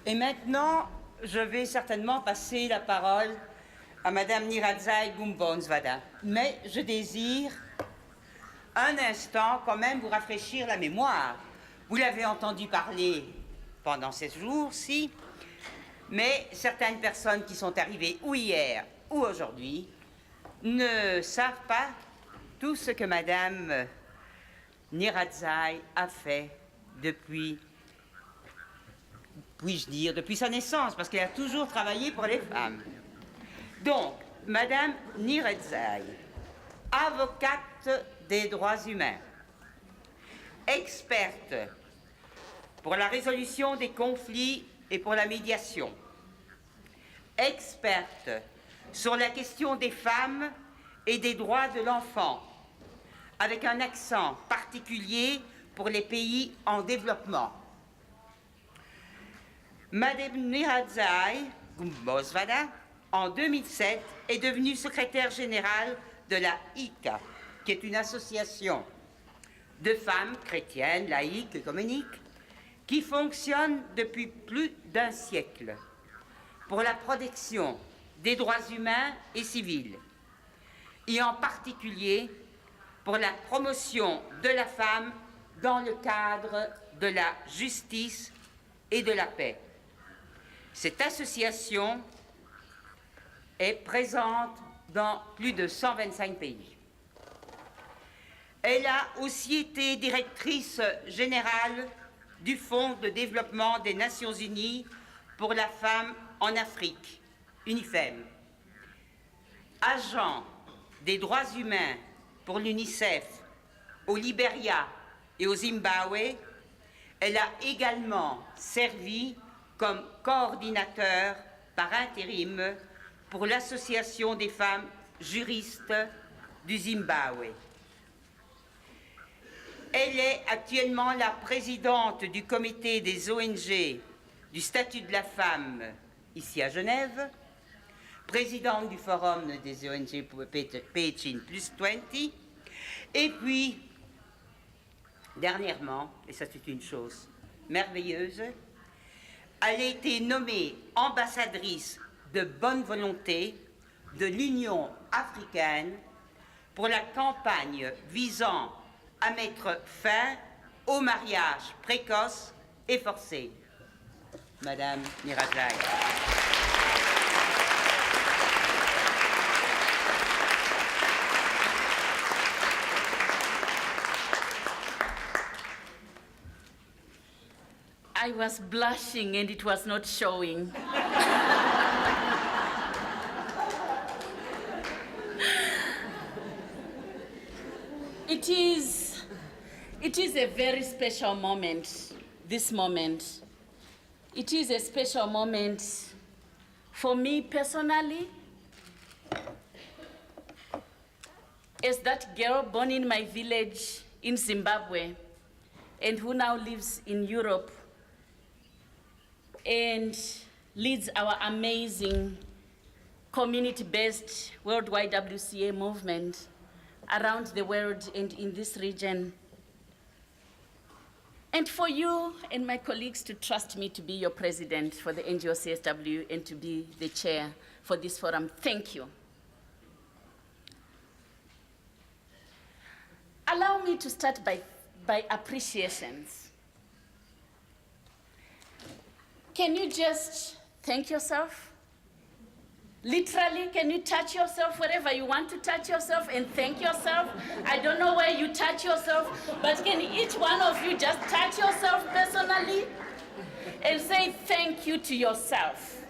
Et maintenant, je vais certainement passer la parole à Madame Nyaradzayi Gumbonzvanda. Mais je désire un instant quand même vous rafraîchir la mémoire. Vous l'avez entendu parler pendant ces jours-ci, mais certaines personnes qui sont arrivées ou hier ou aujourd'hui ne savent pas tout ce que Madame Nyaradzayi a fait depuis, puis-je dire, depuis sa naissance, parce qu'elle a toujours travaillé pour les femmes. Donc, Madame Nyaradzayi, avocate des droits humains, experte pour la résolution des conflits et pour la médiation, experte sur la question des femmes et des droits de l'enfant, avec un accent particulier pour les pays en développement. Madame Nyaradzayi Gumbonzvanda, en 2007, est devenue secrétaire générale de la ICA, qui est une association de femmes chrétiennes, laïques, œcuméniques, qui fonctionne depuis plus d'un siècle pour la protection des droits humains et civils, et en particulier pour la promotion de la femme dans le cadre de la justice et de la paix. Cette association est présente dans plus de 125 pays. Elle a aussi été directrice générale du Fonds de développement des Nations Unies pour la femme en Afrique, UNIFEM, agent des droits humains pour l'UNICEF au Libéria et au Zimbabwe. Elle a également servi comme coordinateur par intérim pour l'Association des femmes juristes du Zimbabwe. Elle est actuellement la présidente du comité des ONG du statut de la femme ici à Genève, présidente du forum des ONG pour Beijing+20, et puis, dernièrement, et ça c'est une chose merveilleuse, elle a été nommée ambassadrice de bonne volonté de l'Union africaine pour la campagne visant à mettre fin au mariage précoce et forcé. Madame Nyaradzayi. I was blushing and it was not showing. It is a very special moment, this moment. It is a special moment for me personally, as that girl born in my village in Zimbabwe and who now lives in Europe and leads our amazing community-based World YWCA movement around the world and in this region. And for you and my colleagues to trust me to be your president for the NGO CSW and to be the chair for this forum, thank you. Allow me to start by appreciations. Can you just thank yourself? Literally, can you touch yourself wherever you want to touch yourself and thank yourself? I don't know where you touch yourself, but can each one of you just touch yourself personally and say thank you to yourself?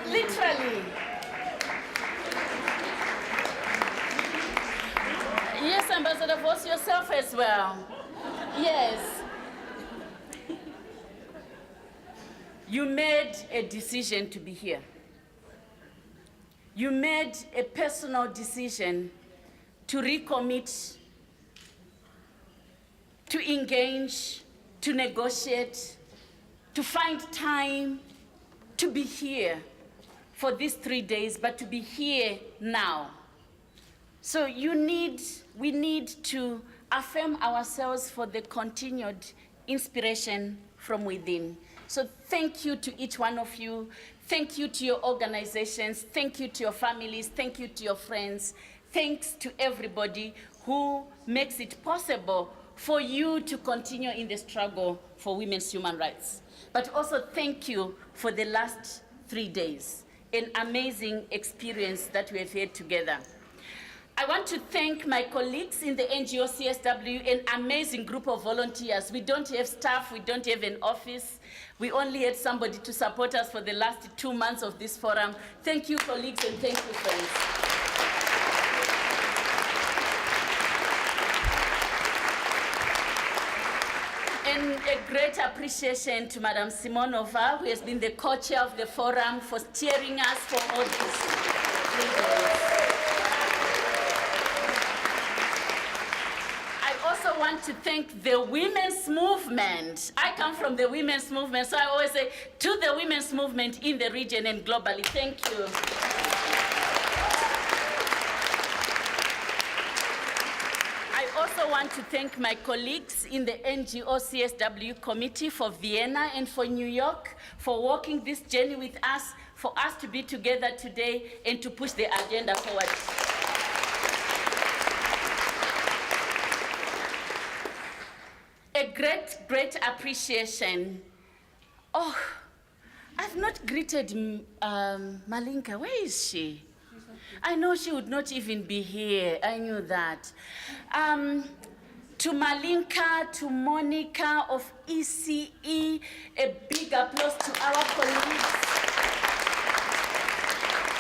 Literally. Yes, Ambassador Voss, yourself as well. Yes. You made a decision to be here. You made a personal decision to recommit, to engage, to negotiate, to find time to be here for these 3 days, but to be here now. So we need to affirm ourselves for the continued inspiration from within. So thank you to each one of you. Thank you to your organizations. Thank you to your families. Thank you to your friends. Thanks to everybody who makes it possible for you to continue in the struggle for women's human rights. But also thank you for the last 3 days, an amazing experience that we have had together. I want to thank my colleagues in the NGO CSW, an amazing group of volunteers. We don't have staff, we don't have an office. We only had somebody to support us for the last 2 months of this forum. Thank you, colleagues, and thank you, friends. And a great appreciation to Madam Simonova, who has been the co-chair of the forum, for steering us for all these 3 days. I also want to thank the women's movement. I come from the women's movement, so I always say to the women's movement in the region and globally, thank you. I also want to thank my colleagues in the NGO CSW committee for Vienna and for New York for walking this journey with us, for us to be together today and to push the agenda forward. A great appreciation. Oh, I've not greeted Malinka. Where is she? I know she would not even be here. I knew that. To Malinka, to Monica of ECE, a big applause to our colleagues.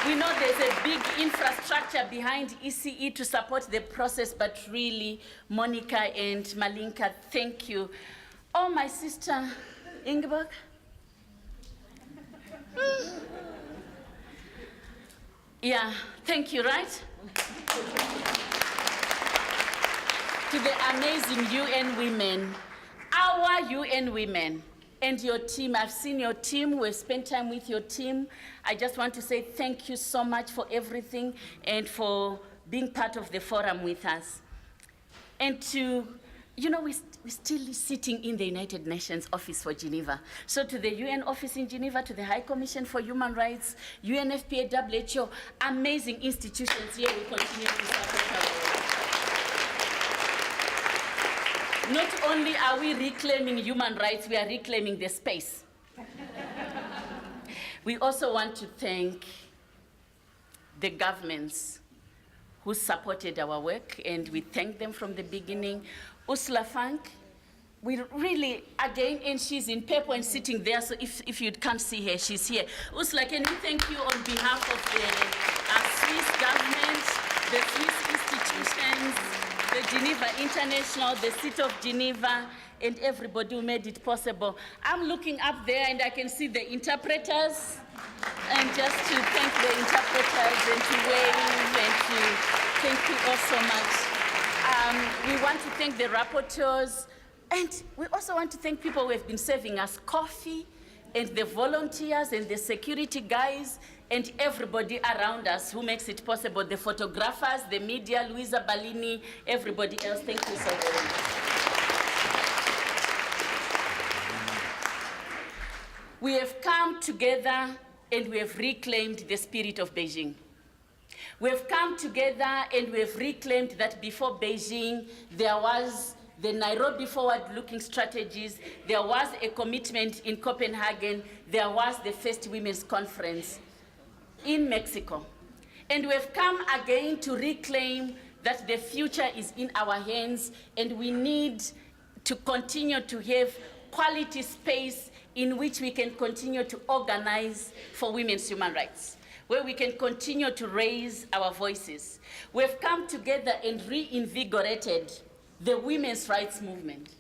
We know there's a big infrastructure behind ECE to support the process, but really, Monica and Malinka, thank you. Oh, my sister, Ingeborg. Yeah, thank you, right? To the amazing UN women, our UN women, and your team. I've seen your team. We've spent time with your team. I just want to say thank you so much for everything and for being part of the forum with us. And to, you know, we're still sitting in the United Nations office for Geneva. So to the UN office in Geneva, to the High Commission for Human Rights, UNFPA, WHO, amazing institutions here, we continue to support our work. Not only are we reclaiming human rights, we are reclaiming the space. We also want to thank the governments who supported our work, and we thank them from the beginning. Ursula Funk, we really, again, and she's in purple and sitting there, so if you can't see her, she's here. Ursula, can we thank you on behalf of the Swiss government, the Swiss institutions, the Geneva International, the City of Geneva, and everybody who made it possible. I'm looking up there and I can see the interpreters, and just to thank the interpreters and to wave and to thank you all so much. We want to thank the rapporteurs, and we also want to thank people who have been serving us coffee, and the volunteers and the security guys and everybody around us who makes it possible, the photographers, the media, Luisa Ballini, everybody else. Thank you so very much. We have come together and we have reclaimed the spirit of Beijing. We have come together and we have reclaimed that before Beijing, there was the Nairobi forward-looking strategies, there was a commitment in Copenhagen, there was the first women's conference in Mexico. And we've come again to reclaim that the future is in our hands, and we need to continue to have quality space in which we can continue to organize for women's human rights, where we can continue to raise our voices. We've come together and reinvigorated the women's rights movement.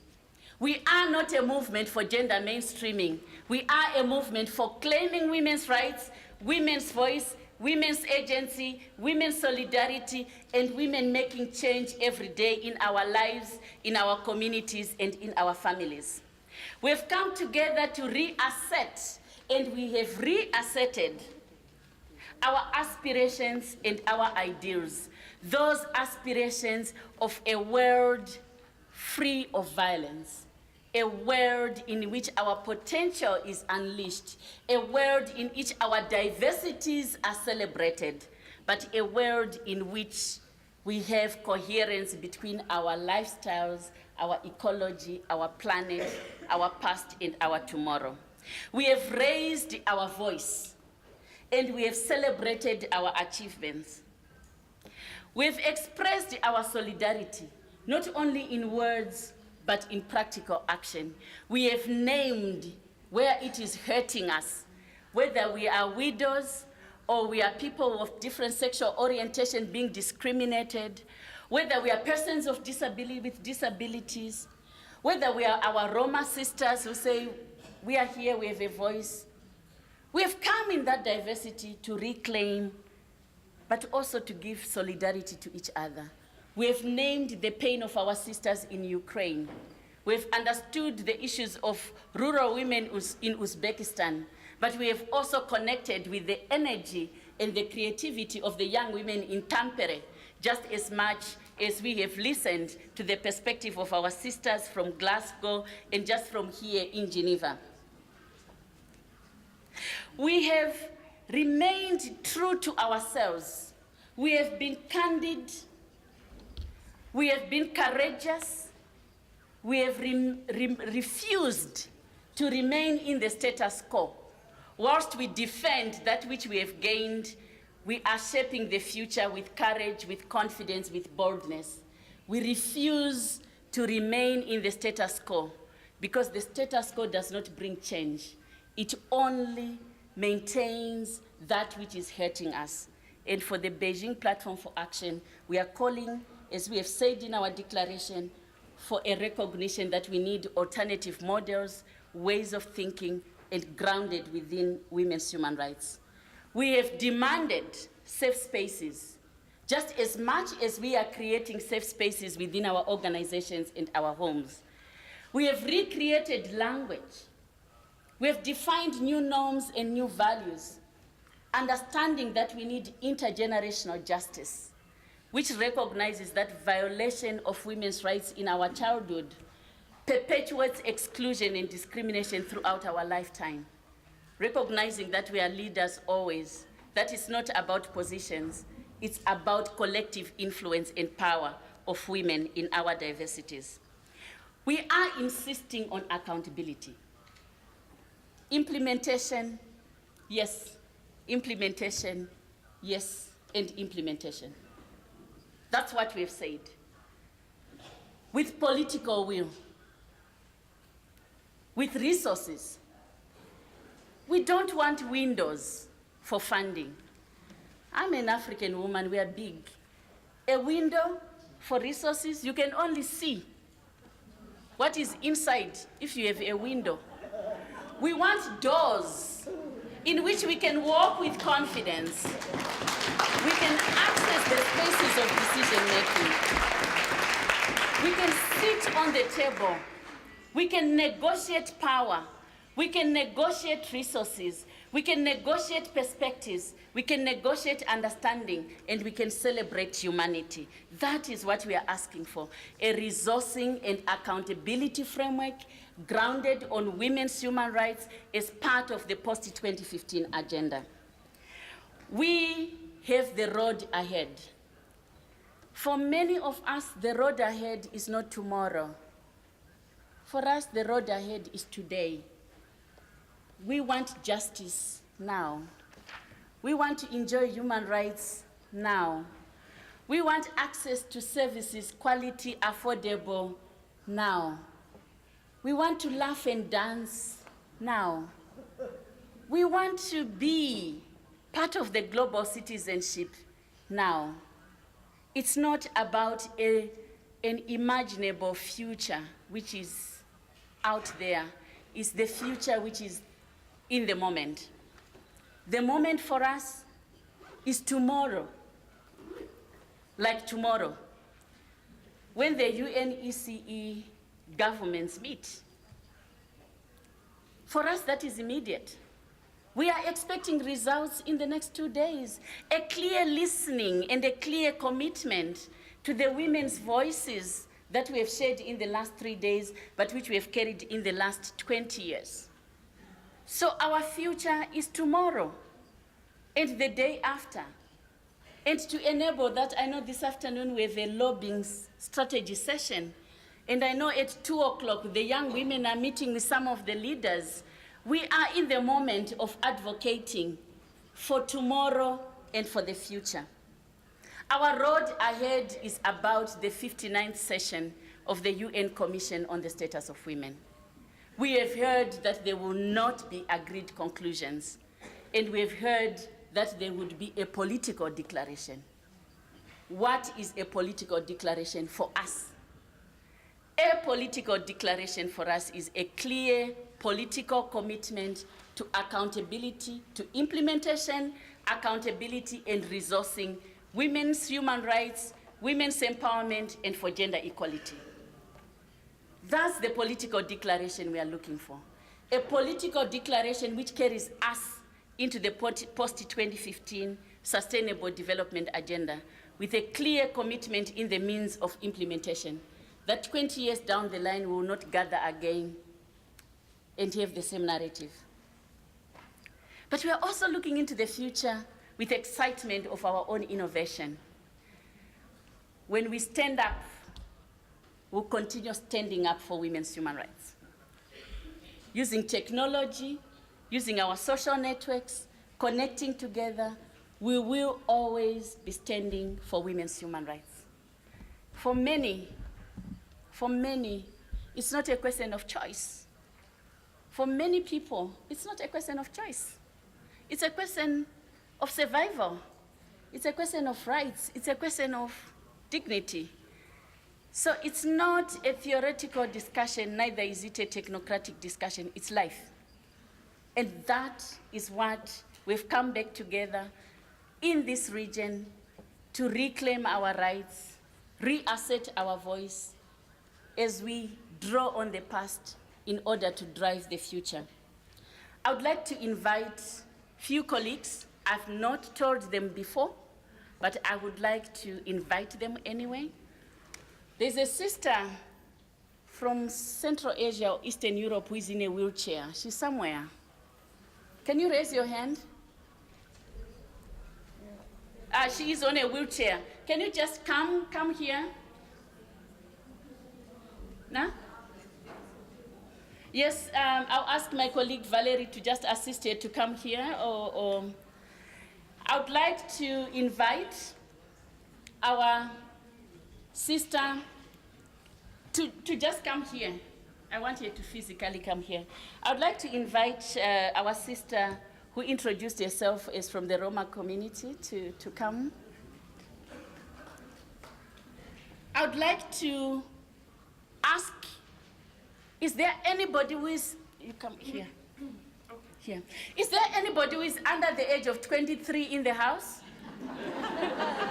We are not a movement for gender mainstreaming. We are a movement for claiming women's rights, women's voice, women's agency, women's solidarity, and women making change every day in our lives, in our communities, and in our families. We've come together to reassert, and we have reasserted our aspirations and our ideals, those aspirations of a world free of violence, a world in which our potential is unleashed, a world in which our diversities are celebrated, but a world in which we have coherence between our lifestyles, our ecology, our planet, our past, and our tomorrow. We have raised our voice, and we have celebrated our achievements. We've expressed our solidarity, not only in words, but in practical action. We have named where it is hurting us, whether we are widows or we are people of different sexual orientation being discriminated, whether we are persons of disability with disabilities, whether we are our Roma sisters who say, we are here, we have a voice. We have come in that diversity to reclaim, but also to give solidarity to each other. We have named the pain of our sisters in Ukraine. We've understood the issues of rural women in Uzbekistan, but we have also connected with the energy and the creativity of the young women in Tampere, just as much as we have listened to the perspective of our sisters from Glasgow and just from here in Geneva. We have remained true to ourselves. We have been candid. We have been courageous. We have refused to remain in the status quo. Whilst we defend that which we have gained, we are shaping the future with courage, with confidence, with boldness. We refuse to remain in the status quo because the status quo does not bring change. It only maintains that which is hurting us. And for the Beijing Platform for Action, we are calling, as we have said in our declaration, for a recognition that we need alternative models, ways of thinking, and grounded within women's human rights. We have demanded safe spaces, just as much as we are creating safe spaces within our organizations and our homes. We have recreated language. We have defined new norms and new values, understanding that we need intergenerational justice, which recognizes that violation of women's rights in our childhood perpetuates exclusion and discrimination throughout our lifetime. Recognizing that we are leaders always, that is not about positions, it's about collective influence and power of women in our diversities. We are insisting on accountability. Implementation, yes. Implementation, yes, and implementation. That's what we've said. With political will, with resources. We don't want windows for funding. I'm an African woman, we are big. A window for resources, you can only see what is inside if you have a window. We want doors in which we can walk with confidence. We can access the spaces of decision making. We can sit on the table. We can negotiate power. We can negotiate resources. We can negotiate perspectives. We can negotiate understanding, and we can celebrate humanity. That is what we are asking for, a resourcing and accountability framework grounded on women's human rights as part of the post-2015 agenda. We have the road ahead. For many of us, the road ahead is not tomorrow. For us, the road ahead is today. We want justice now. We want to enjoy human rights now. We want access to services, quality, affordable now. We want to laugh and dance now. We want to be part of the global citizenship now. It's not about an imaginable future which is out there. It's the future which is in the moment. The moment for us is tomorrow. Like tomorrow, when the UNECE governments meet. For us, that is immediate. We are expecting results in the next 2 days, a clear listening and a clear commitment to the women's voices that we have shared in the last 3 days, but which we have carried in the last 20 years. So our future is tomorrow and the day after. And to enable that, I know this afternoon we have a lobbying strategy session. And I know at 2 o'clock, the young women are meeting with some of the leaders. We are in the moment of advocating for tomorrow and for the future. Our road ahead is about the 59th session of the UN Commission on the Status of Women. We have heard that there will not be agreed conclusions, and we have heard that there would be a political declaration. What is a political declaration for us? A political declaration for us is a clear political commitment to accountability, to implementation, accountability, and resourcing women's human rights, women's empowerment, and for gender equality. That's the political declaration we are looking for. A political declaration which carries us into the post-2015 Sustainable Development Agenda with a clear commitment in the means of implementation, that 20 years down the line we will not gather again and have the same narrative. But we are also looking into the future with excitement of our own innovation. When we stand up, we'll continue standing up for women's human rights. Using technology, using our social networks, connecting together, we will always be standing for women's human rights. For many, it's not a question of choice. For many people, it's not a question of choice. It's a question of survival. It's a question of rights. It's a question of dignity. So it's not a theoretical discussion, neither is it a technocratic discussion, it's life. And that is what we've come back together in this region to reclaim our rights, reassert our voice as we draw on the past in order to drive the future. I would like to invite few colleagues. I've not told them before, but I would like to invite them anyway. There's a sister from Central Asia or Eastern Europe who is in a wheelchair. She's somewhere. Can you raise your hand? She is on a wheelchair. Can you just come here? No? Yes, I'll ask my colleague Valerie to just assist her to come here. Or I would like to invite our sister to just come here. I want her to physically come here. I would like to invite our sister who introduced herself as from the Roma community to come. I would like to ask, is there anybody who is, you come here. Here. Is there anybody who is under the age of 23 in the house?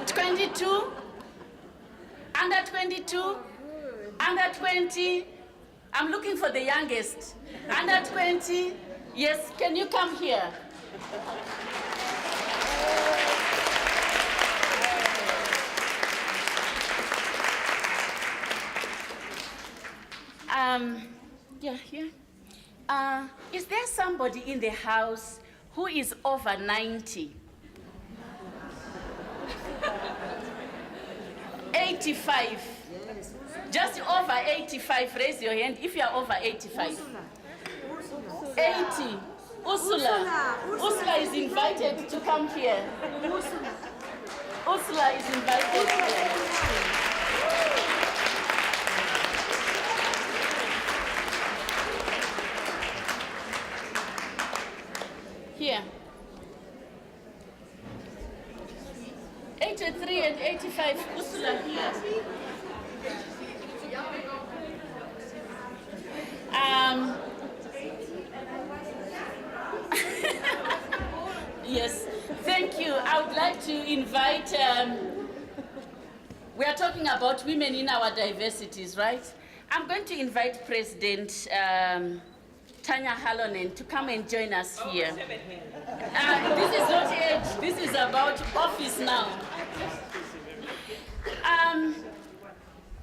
22? Under 22? Under 20? I'm looking for the youngest. Under 20? Yes, can you come here? Yeah, here. Is there somebody in the house who is over 90? 85. Just over 85, raise your hand if you are over 85. 80. Ursula is invited to come here. Ursula is invited here. Here. 83 and 85, Ursula here. Yes, thank you. I would like to invite, we are talking about women in our diversities, right? I'm going to invite President Tanya Halonen to come and join us here. This is not age, this is about office now.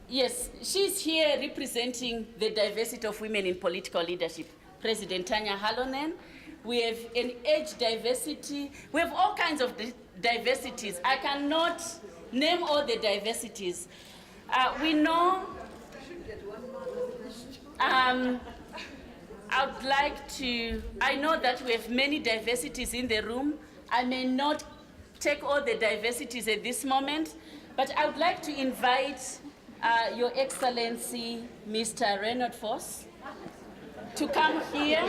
Yes, she's here representing the diversity of women in political leadership. President Tanya Halonen. We have an age diversity. We have all kinds of diversities. I cannot name all the diversities. We know, I know that we have many diversities in the room. I may not take all the diversities at this moment, but I would like to invite Your Excellency, Mr. Reinhard Voss, to come here.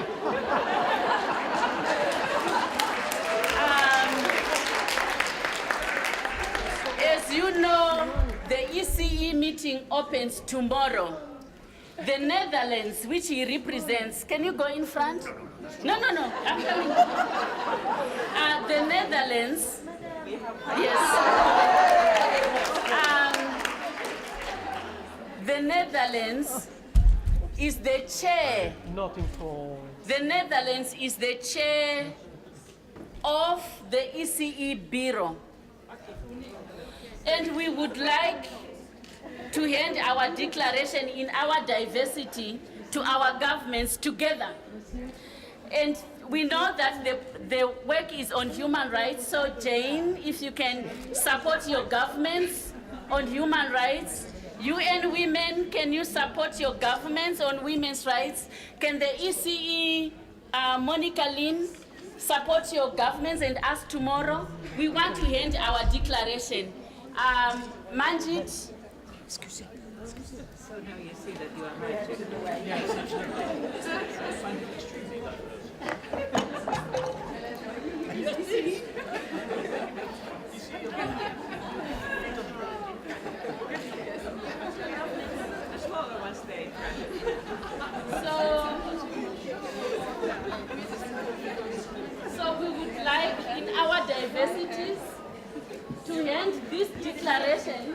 As you know, the ECE meeting opens tomorrow. The Netherlands, which he represents, can you go in front? No, I'm coming. The Netherlands, yes. The Netherlands is the chair. The Netherlands is the chair of the ECE Bureau. And we would like to hand our declaration in our diversity to our governments together. And we know that the work is on human rights, so Jane, if you can support your governments on human rights. UN Women, can you support your governments on women's rights? Can the ECE, Monica Lynn, support your governments and us tomorrow? We want to hand our declaration. Manjit. Excuse me. So now you see that you are hijacked. So we would like, in our diversities, to hand this declaration.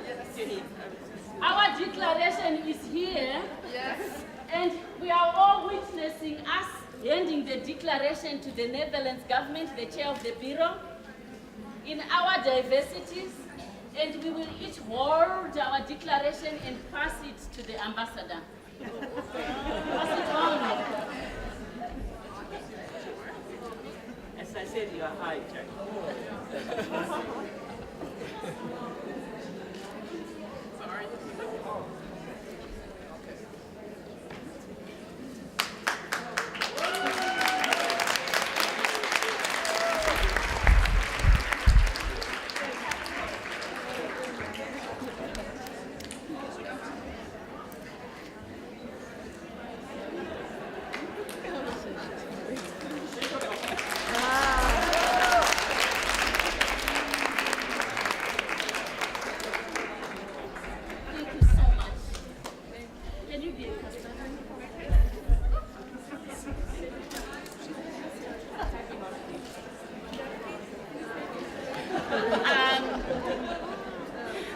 Our declaration is here, yes. And we are all witnessing us handing the declaration to the Netherlands government, the chair of the Bureau, in our diversities, and we will each hold our declaration and pass it to the ambassador. Pass it on. As I said, you are hijacked.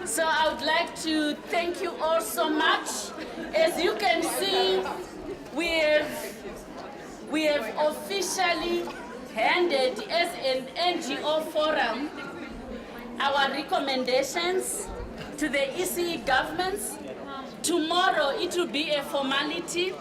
So I would like to thank you all so much. As you can see, we have officially handed as an NGO forum our recommendations to the ECE governments. Tomorrow it will be a formality